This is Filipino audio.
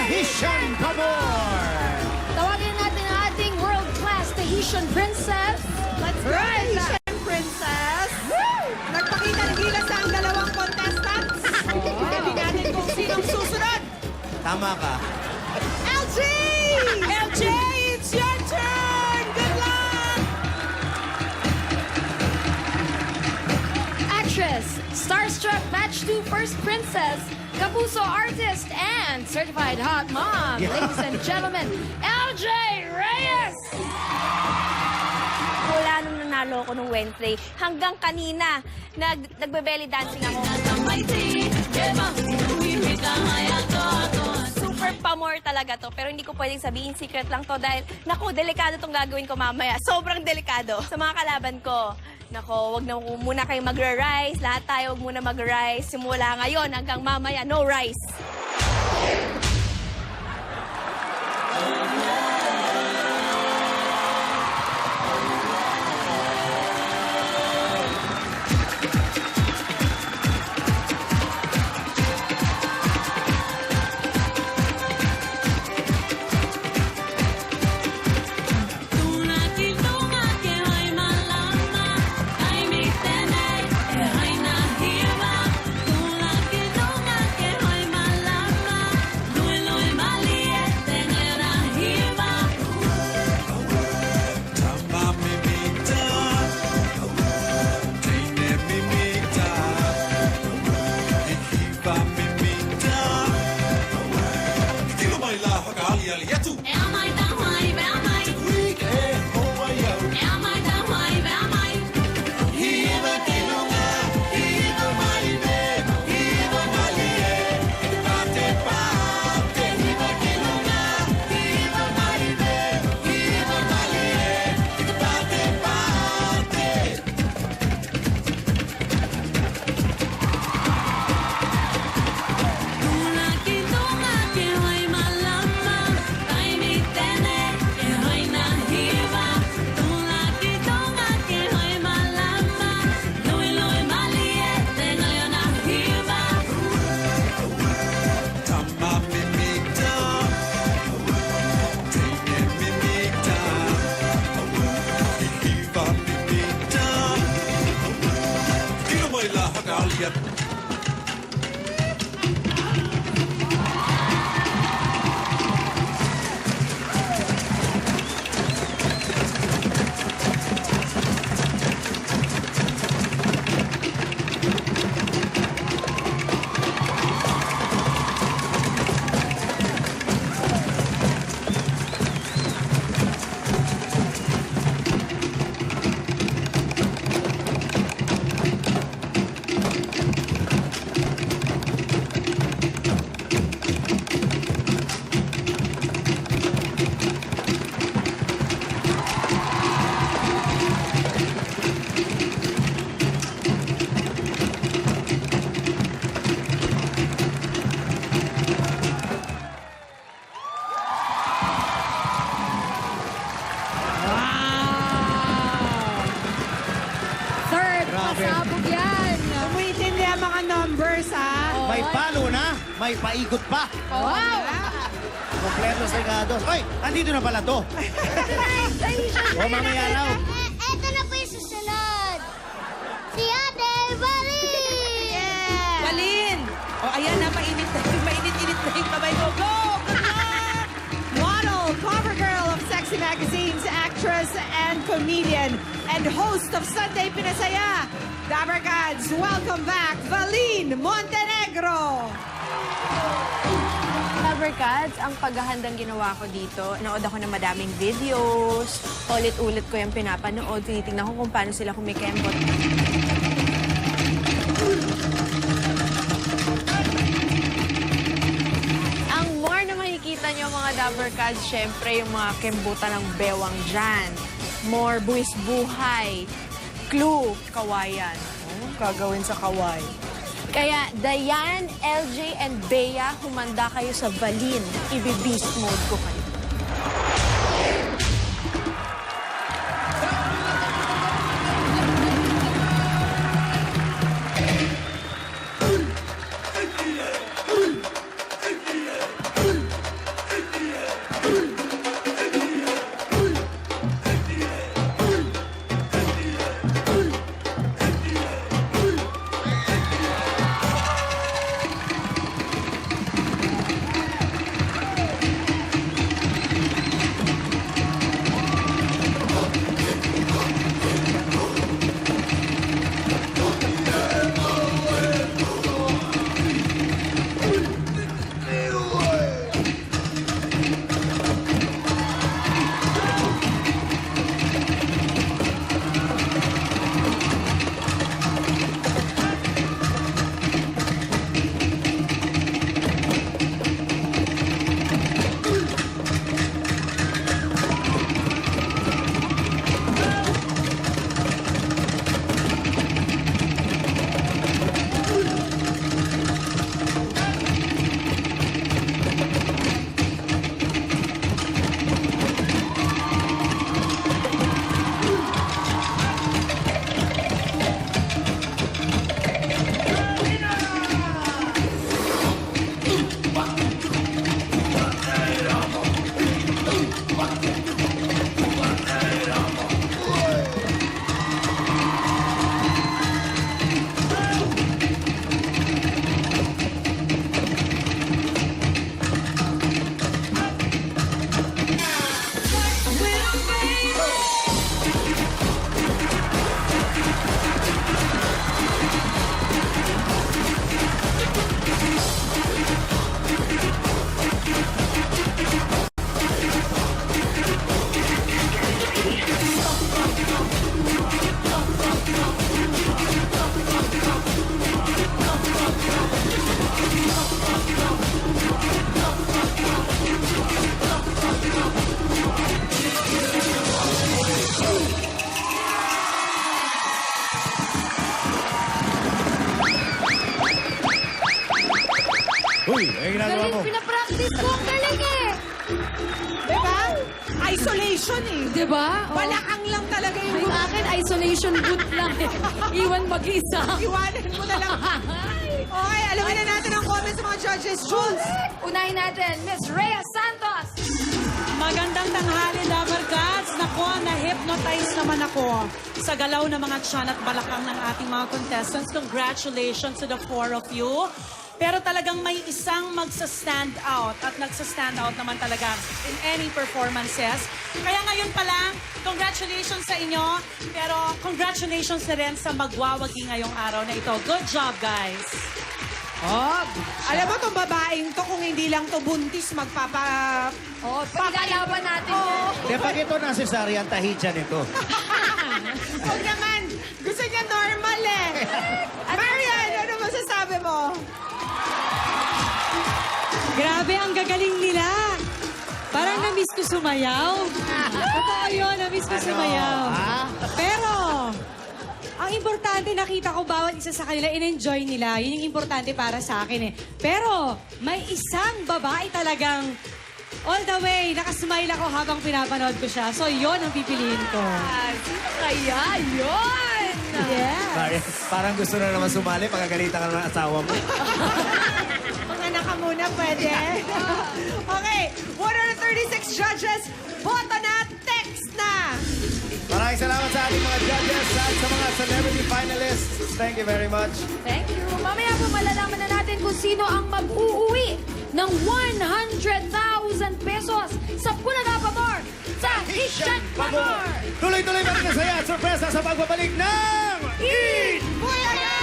Tahitian Pabor! Tawagin natin ang ating world-class Tahitian princess. Let's go, Tahitian Princess! Nagpakita ng gilas ang dalawang contestants. Hindi natin kung sinong susunod. Tama ka. LJ! LJ, it's your turn! Good luck! Actress, Starstruck Batch 2 First Princess, Kapuso artist, and certified hot mom. Yeah. Ladies and gentlemen, LJ Reyes! Wala nung nanalo ako nung Wednesday. Hanggang kanina, nagbe-belly dancing ako. Super pamor talaga to. Pero hindi ko pwedeng sabihin, secret lang to. Dahil, naku, delikado tong gagawin ko mamaya. Sobrang delikado. Sa mga kalaban ko, naku, wag na muna kayo magra-rise. Lahat tayo wag muna magra-rise. Simula ngayon hanggang mamaya, no rise. Third, pasabog yan. Umuintindi ang mga numbers, ha? May palo na, may paikot pa. Wow! Kompleto sa regados. Oy, andito na pala to. O, mamaya raw. Eto na po yung susunod. Si Ate Balin! Balin! O, ayan na, mainit na yung kamay mo. Go! Good luck! Model, cover girl of sexy magazines, actress and comedian, and host of Sunday Pinasaya. Dabber Gods, welcome back, Valin Montenegro! Lovercats, ang paghahandang ginawa ko dito, nood ako ng madaming videos, ulit-ulit ko yung pinapanood, tinitingnan ko kung paano sila kumikembot. Ang more na makikita nyo mga Lovercats, syempre yung mga kembutan ng bewang dyan. More buwis buhay, clue, kawayan. Oh, gagawin sa kaway. Kaya Dayan, LJ, and Bea, humanda kayo sa Valin. Ibi-beast mode ko kayo. Uy, ay ginagawa mo. Galing, pinapractice ko. Ang galing eh. Diba? Isolation eh. Diba? Oh. Balakang lang talaga yung Sa akin, isolation booth lang eh. Iwan mag-isa. iwanan mo na lang. Okay, alamin na natin ang comments ng mga judges. Jules! Unahin natin, Miss Rhea Santos. Magandang tanghali, Lover Gods. Nako, na-hypnotize naman ako sa galaw ng mga tiyan at balakang ng ating mga contestants. Congratulations to the four of you. Pero talagang may isang magsa-stand out at nagsa-stand out naman talaga in any performances. Kaya ngayon pa lang, congratulations sa inyo. Pero congratulations na rin sa magwawagi ngayong araw na ito. Good job, guys. Oh, alam mo itong babaeng to, kung hindi lang to buntis, magpapa... Oh, pagkalaban natin. Oh. Di pag ito na si Sarian, tahidyan ito. Huwag naman. Gusto niya normal eh. Marian, ano masasabi mo? Grabe, ang gagaling nila. Parang na-miss ko sumayaw. Totoo yun, na-miss ko sumayaw. Pero, ang importante, nakita ko bawat isa sa kanila, in-enjoy nila. Yun yung importante para sa akin eh. Pero, may isang babae talagang all the way, nakasmile ako habang pinapanood ko siya. So, yun ang pipiliin ko. Sino kaya yun? Yeah. Parang gusto na naman sumali, pagkagalitan ka naman ng asawa mo. Mga ka muna, pwede? Okay, 136 judges, boto na, text na! Maraming salamat sa ating mga judges at sa mga celebrity finalists. Thank you very much. Thank you. Mamaya po malalaman na natin kung sino ang mag-uuwi ng 100,000 pesos sa Bulaga Pamor sa Hichan Pamor. Tuloy-tuloy pa rin ang saya at sorpresa sa pagbabalik ng Eat! Bulaga!